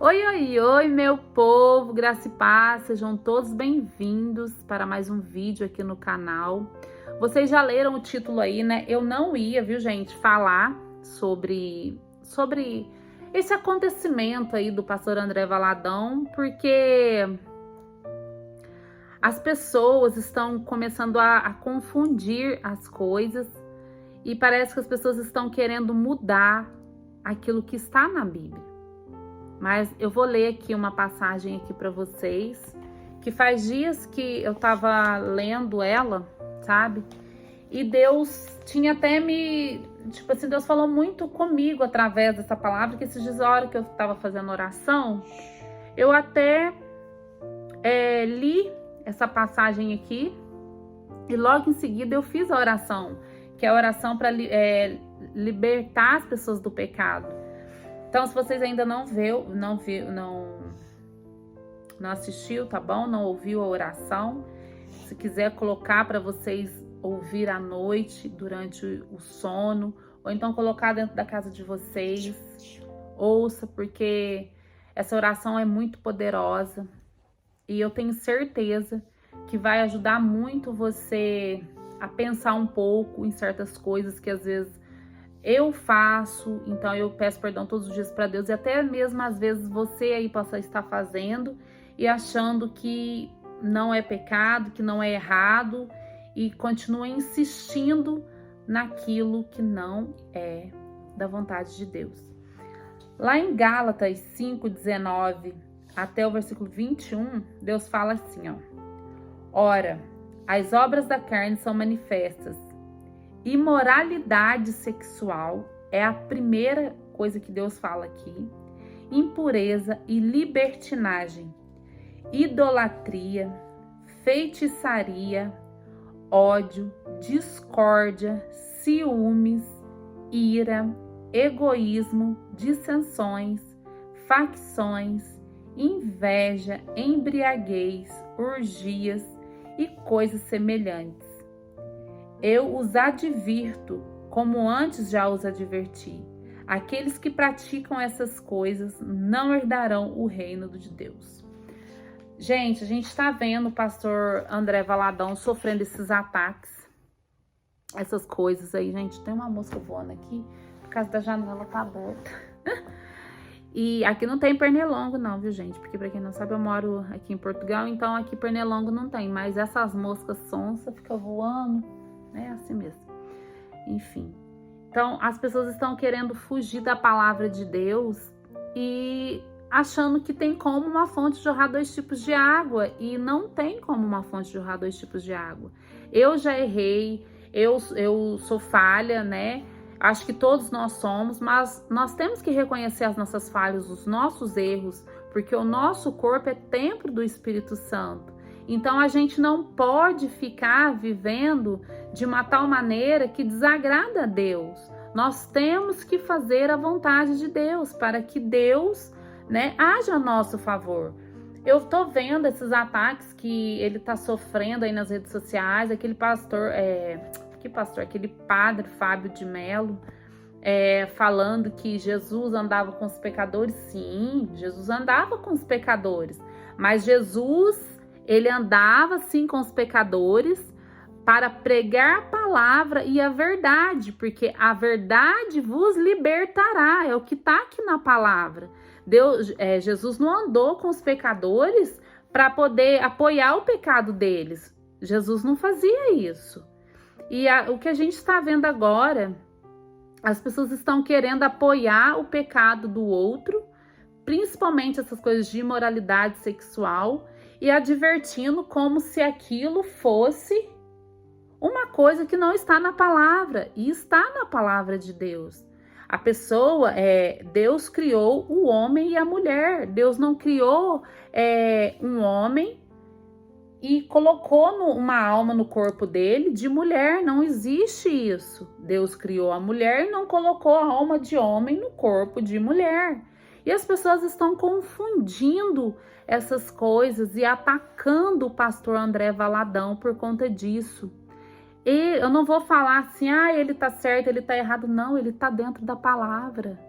Oi, oi, oi, meu povo, graça e paz, sejam todos bem-vindos para mais um vídeo aqui no canal. Vocês já leram o título aí, né? Eu não ia, viu, gente, falar sobre esse acontecimento aí do pastor André Valadão, porque as pessoas estão começando a confundir as coisas e parece que as pessoas estão querendo mudar aquilo que está na Bíblia. Mas eu vou ler aqui uma passagem aqui para vocês, que faz dias que eu tava lendo ela, sabe? E Deus tinha até Deus falou muito comigo através dessa palavra, que esses dias, a hora que eu tava fazendo oração, eu até li essa passagem aqui e logo em seguida eu fiz a oração, que é a oração para libertar as pessoas do pecado. Então, se vocês ainda não assistiu, tá bom? Não ouviu a oração, se quiser colocar para vocês ouvir à noite, durante o sono, ou então colocar dentro da casa de vocês, ouça, porque essa oração é muito poderosa e eu tenho certeza que vai ajudar muito você a pensar um pouco em certas coisas que às vezes eu faço, então eu peço perdão todos os dias para Deus, e até mesmo às vezes você aí possa estar fazendo e achando que não é pecado, que não é errado, e continua insistindo naquilo que não é da vontade de Deus. Lá em Gálatas 5:19 até o versículo 21, Deus fala assim, ó: Ora, as obras da carne são manifestas. Imoralidade sexual é a primeira coisa que Deus fala aqui. Impureza e libertinagem, idolatria, feitiçaria, ódio, discórdia, ciúmes, ira, egoísmo, dissensões, facções, inveja, embriaguez, orgias e coisas semelhantes. Eu os advirto, como antes já os adverti. Aqueles que praticam essas coisas não herdarão o reino de Deus. Gente, a gente está vendo o pastor André Valadão sofrendo esses ataques, essas coisas aí. Gente, tem uma mosca voando aqui, por causa da janela tá aberta. E aqui não tem pernilongo não, viu, gente? Porque pra quem não sabe, eu moro aqui em Portugal, então aqui pernilongo não tem. Mas essas moscas sonsas ficam voando. É assim mesmo. Enfim. Então, as pessoas estão querendo fugir da palavra de Deus e achando que tem como uma fonte jorrar 2 tipos de água. E não tem como uma fonte jorrar 2 tipos de água. Eu já errei, eu sou falha, né? Acho que todos nós somos, mas nós temos que reconhecer as nossas falhas, os nossos erros, porque o nosso corpo é templo do Espírito Santo. Então, a gente não pode ficar vivendo de uma tal maneira que desagrada a Deus. Nós temos que fazer a vontade de Deus para que Deus, né, haja a nosso favor. Eu tô vendo esses ataques que ele tá sofrendo aí nas redes sociais, aquele aquele padre Fábio de Mello, falando que Jesus andava com os pecadores. Sim, Jesus andava com os pecadores, mas Jesus, ele andava sim com os pecadores para pregar a palavra e a verdade, porque a verdade vos libertará, é o que está aqui na palavra. Jesus não andou com os pecadores para poder apoiar o pecado deles. Jesus não fazia isso. E o que a gente está vendo agora, as pessoas estão querendo apoiar o pecado do outro, principalmente essas coisas de imoralidade sexual, e advertindo como se aquilo fosse uma coisa que não está na palavra, e está na palavra de Deus. A pessoa, Deus criou o homem e a mulher. Deus não criou um homem e colocou uma alma no corpo dele de mulher. Não existe isso. Deus criou a mulher e não colocou a alma de homem no corpo de mulher. E as pessoas estão confundindo essas coisas e atacando o pastor André Valadão por conta disso. Eu não vou falar assim, ele tá certo, ele tá errado. Não, ele tá dentro da palavra.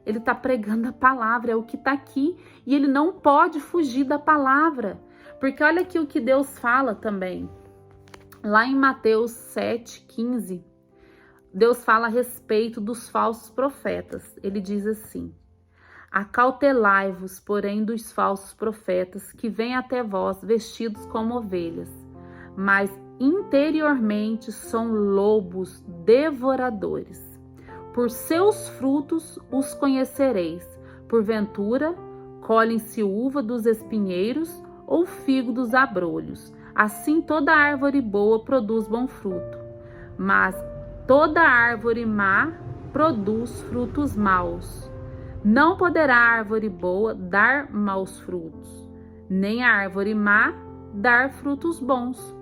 Ele está pregando a palavra, é o que está aqui. E ele não pode fugir da palavra. Porque olha aqui o que Deus fala também. Lá em Mateus 7,15, Deus fala a respeito dos falsos profetas. Ele diz assim: acautelai-vos, porém, dos falsos profetas que vêm até vós vestidos como ovelhas, mas interiormente são lobos devoradores. Por seus frutos os conhecereis. Porventura, colhem-se uva dos espinheiros ou figo dos abrolhos. Assim toda árvore boa produz bom fruto, mas toda árvore má produz frutos maus. Não poderá a árvore boa dar maus frutos, nem a árvore má dar frutos bons.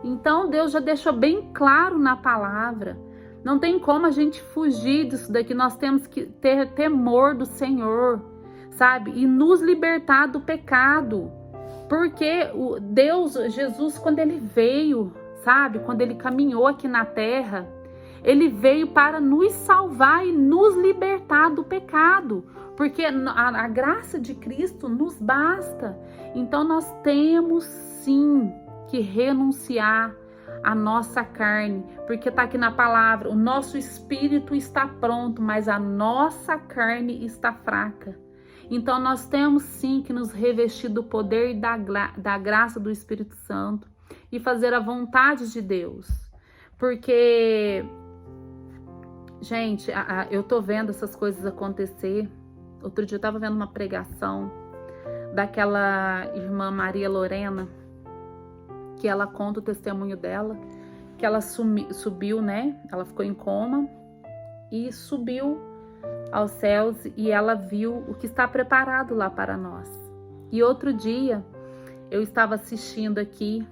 Então Deus já deixou bem claro na palavra. Não tem como a gente fugir disso daqui. Nós temos que ter temor do Senhor, sabe? E nos libertar do pecado. Porque Deus, Jesus, quando ele veio, sabe? Quando ele caminhou aqui na terra, ele veio para nos salvar e nos libertar do pecado. Porque a graça de Cristo nos basta. Então nós temos sim que renunciar à nossa carne, porque está aqui na palavra, o nosso espírito está pronto, mas a nossa carne está fraca. Então nós temos sim que nos revestir do poder e da graça do Espírito Santo e fazer a vontade de Deus. Porque, gente, eu tô vendo essas coisas acontecer. Outro dia eu tava vendo uma pregação daquela irmã Maria Lorena, que ela conta o testemunho dela, que ela subiu, né? Ela ficou em coma e subiu aos céus e ela viu o que está preparado lá para nós. E outro dia eu estava assistindo aqui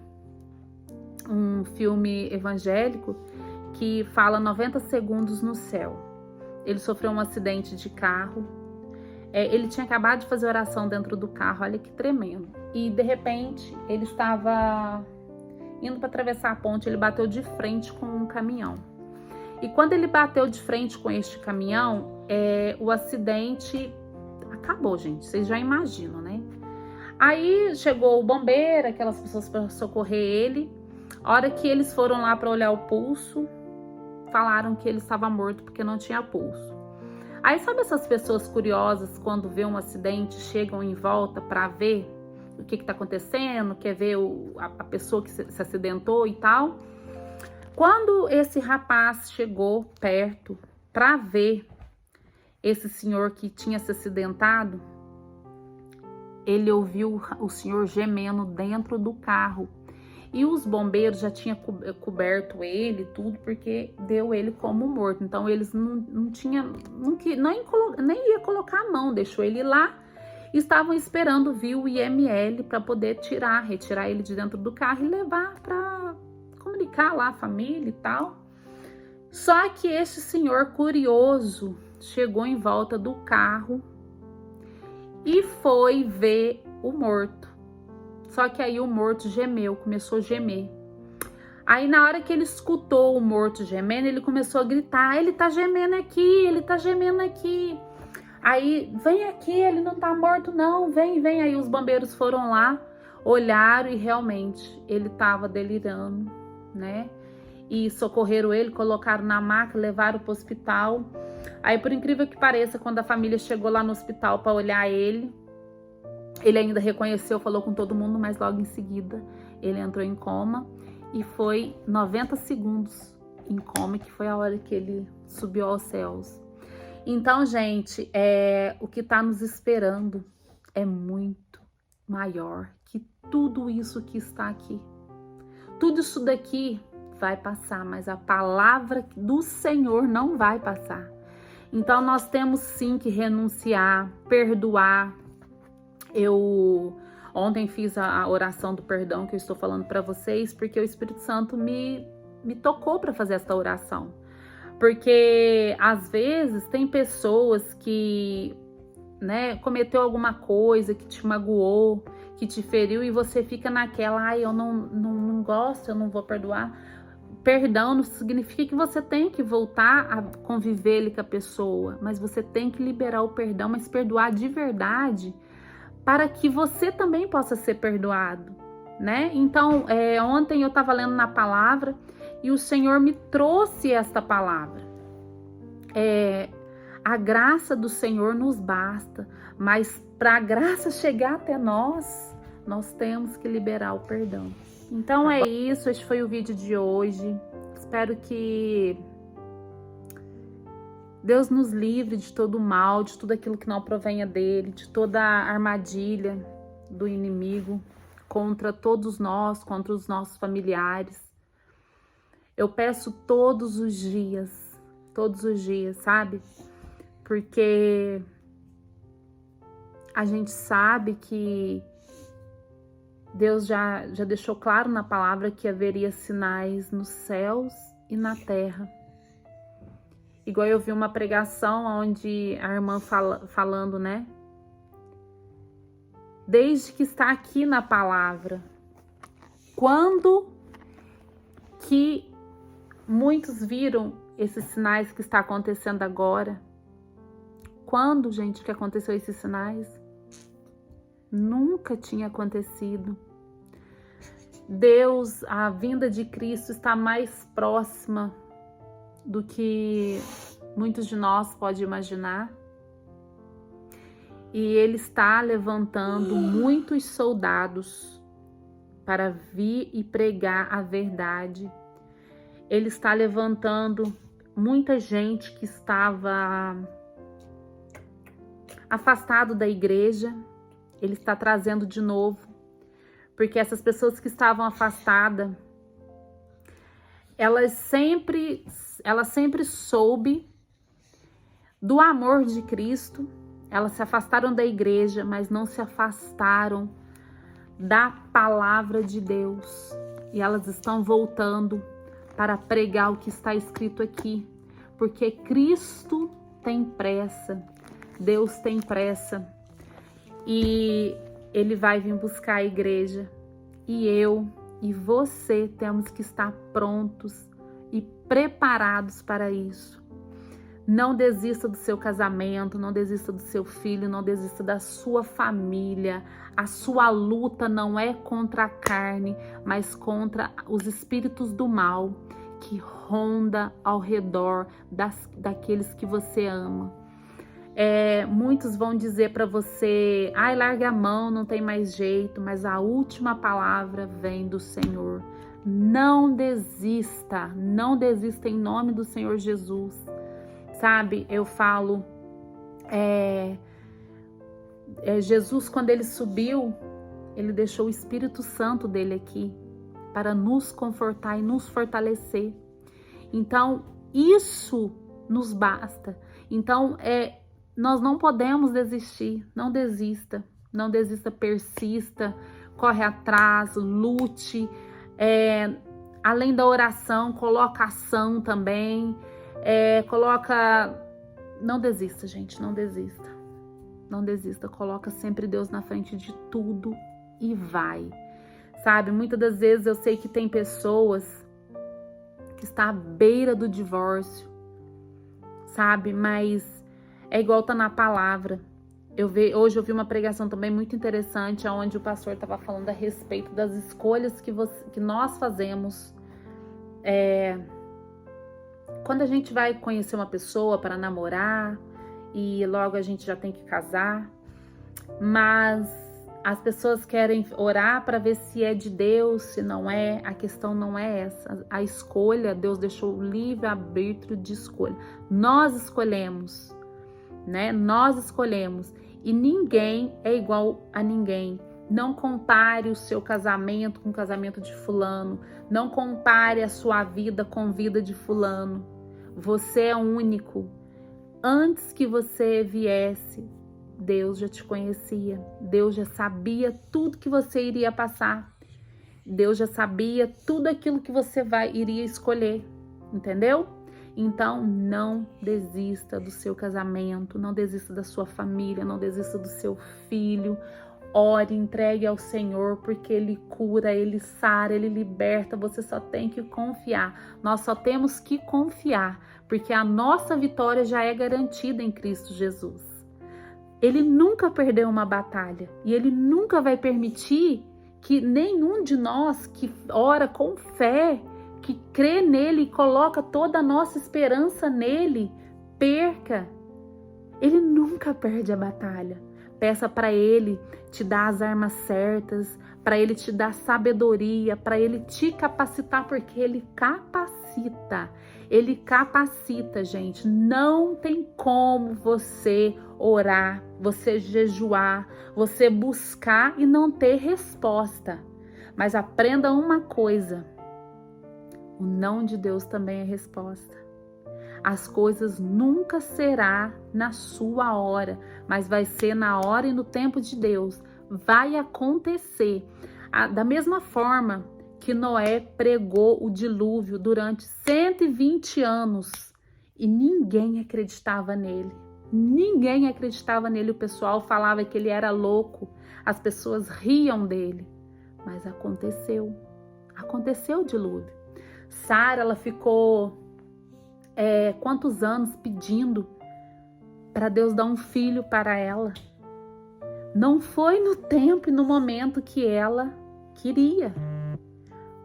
um filme evangélico que fala 90 segundos no céu. Ele sofreu um acidente de carro. Ele tinha acabado de fazer oração dentro do carro, olha que tremendo. E de repente ele estava indo para atravessar a ponte, ele bateu de frente com um caminhão. E quando ele bateu de frente com este caminhão, o acidente acabou, gente. Vocês já imaginam, né? Aí chegou o bombeiro, aquelas pessoas para socorrer ele. A hora que eles foram lá para olhar o pulso, falaram que ele estava morto porque não tinha pulso. Aí sabe essas pessoas curiosas, quando vê um acidente, chegam em volta para ver o que está acontecendo, quer ver a pessoa que se acidentou e tal. Quando esse rapaz chegou perto para ver esse senhor que tinha se acidentado, ele ouviu o senhor gemendo dentro do carro. E os bombeiros já tinham coberto ele, tudo, porque deu ele como morto. Então eles nem ia colocar a mão, deixou ele lá. Estavam esperando vir o IML para poder retirar ele de dentro do carro e levar para comunicar lá a família e tal. Só que esse senhor curioso chegou em volta do carro e foi ver o morto. Só que aí o morto gemeu, começou a gemer. Aí na hora que ele escutou o morto gemendo, ele começou a gritar: ele tá gemendo aqui, ele tá gemendo aqui. Aí, vem aqui, ele não tá morto não, vem. Aí os bombeiros foram lá, olharam e realmente ele tava delirando, né? E socorreram ele, colocaram na maca, levaram pro hospital. Aí, por incrível que pareça, quando a família chegou lá no hospital para olhar ele ainda reconheceu, falou com todo mundo, mas logo em seguida ele entrou em coma e foi 90 segundos em coma, que foi a hora que ele subiu aos céus. Então, gente, o que está nos esperando é muito maior que tudo isso que está aqui. Tudo isso daqui vai passar, mas a palavra do Senhor não vai passar. Então, nós temos sim que renunciar, perdoar. Eu ontem fiz a oração do perdão que eu estou falando para vocês, porque o Espírito Santo me tocou para fazer essa oração. Porque às vezes tem pessoas que, né, cometeu alguma coisa que te magoou, que te feriu e você fica naquela: ai, eu não gosto, eu não vou perdoar. perdão não significa que você tem que voltar a conviver ali com a pessoa, mas você tem que liberar o perdão, mas perdoar de verdade, para que você também possa ser perdoado, né? Então, ontem eu estava lendo na palavra e o Senhor me trouxe esta palavra. A graça do Senhor nos basta, mas para a graça chegar até nós temos que liberar o perdão. Então é isso, este foi o vídeo de hoje. Espero que Deus nos livre de todo o mal, de tudo aquilo que não provenha dele, de toda a armadilha do inimigo contra todos nós, contra os nossos familiares. Eu peço todos os dias, sabe? Porque a gente sabe que Deus já deixou claro na palavra que haveria sinais nos céus e na terra. Igual eu vi uma pregação onde a irmã falando, né? Desde que está aqui na palavra, quando que muitos viram esses sinais que está acontecendo agora? Quando, gente, que aconteceu esses sinais? Nunca tinha acontecido. Deus, a vinda de Cristo está mais próxima do que muitos de nós podem imaginar. E Ele está levantando muitos soldados para vir e pregar a verdade. Ele está levantando muita gente que estava afastado da igreja. Ele está trazendo de novo, porque essas pessoas que estavam afastadas, ela sempre soube do amor de Cristo. Elas se afastaram da igreja, mas não se afastaram da palavra de Deus. E elas estão voltando para pregar o que está escrito aqui, porque Cristo tem pressa, Deus tem pressa. E Ele vai vir buscar a igreja. E eu e você temos que estar prontos e preparados para isso. Não desista do seu casamento, não desista do seu filho, não desista da sua família. A sua luta não é contra a carne, mas contra os espíritos do mal que ronda ao redor daqueles que você ama. Muitos vão dizer para você, larga a mão, não tem mais jeito, mas a última palavra vem do Senhor. Não desista em nome do Senhor Jesus. Sabe, eu falo, Jesus, quando Ele subiu, Ele deixou o Espírito Santo dele aqui para nos confortar e nos fortalecer. Então, isso nos basta. Então, nós não podemos desistir. Não desista, persista, corre atrás, lute. Além da oração, coloca ação também. Não desista, gente, não desista, coloca sempre Deus na frente de tudo e vai, sabe? Muitas das vezes eu sei que tem pessoas que estão à beira do divórcio, sabe? Mas é igual tá na palavra. Hoje eu vi uma pregação também muito interessante, onde o pastor estava falando a respeito das escolhas que nós fazemos, quando a gente vai conhecer uma pessoa para namorar e logo a gente já tem que casar, mas as pessoas querem orar para ver se é de Deus, se não é. A questão não é essa. A escolha, Deus deixou o livre-arbítrio de escolha. Nós escolhemos, né? Nós escolhemos e ninguém é igual a ninguém. Não compare o seu casamento com o casamento de fulano. Não compare a sua vida com a vida de fulano. Você é único. Antes que você viesse, Deus já te conhecia. Deus já sabia tudo que você iria passar. Deus já sabia tudo aquilo que você iria escolher. Entendeu? Então, não desista do seu casamento. Não desista da sua família. Não desista do seu filho. ore, entregue ao Senhor, porque Ele cura, Ele sara, Ele liberta. Você só tem que confiar. Nós só temos que confiar, porque a nossa vitória já é garantida em Cristo Jesus. Ele nunca perdeu uma batalha e Ele nunca vai permitir que nenhum de nós que ora com fé, que crê nele e coloca toda a nossa esperança nele, perca. Ele nunca perde a batalha. Peça para Ele te dar as armas certas, para Ele te dar sabedoria, para Ele te capacitar, porque Ele capacita. Ele capacita, gente. Não tem como você orar, você jejuar, você buscar e não ter resposta. Mas aprenda uma coisa: o não de Deus também é resposta. As coisas nunca será na sua hora, mas vai ser na hora e no tempo de Deus. Vai acontecer. Da mesma forma que Noé pregou o dilúvio durante 120 anos e ninguém acreditava nele. Ninguém acreditava nele. O pessoal falava que ele era louco. As pessoas riam dele. Mas aconteceu. Aconteceu o dilúvio. Sara, ela ficou quantos anos pedindo para Deus dar um filho para ela. Não foi no tempo e no momento que ela queria,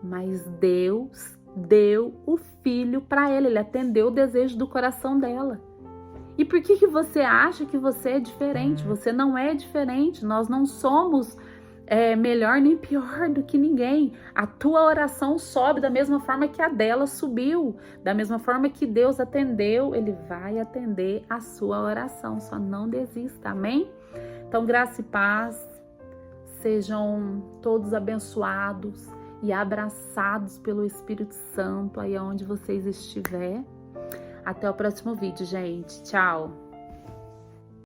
mas Deus deu o filho para ela. Ele atendeu o desejo do coração dela. E por que você acha que você é diferente? Você não é diferente. Nós não somos melhor nem pior do que ninguém. A tua oração sobe da mesma forma que a dela subiu. Da mesma forma que Deus atendeu, Ele vai atender a sua oração. Só não desista, amém? Então, graça e paz. Sejam todos abençoados e abraçados pelo Espírito Santo aí onde vocês estiverem. Até o próximo vídeo, gente. Tchau!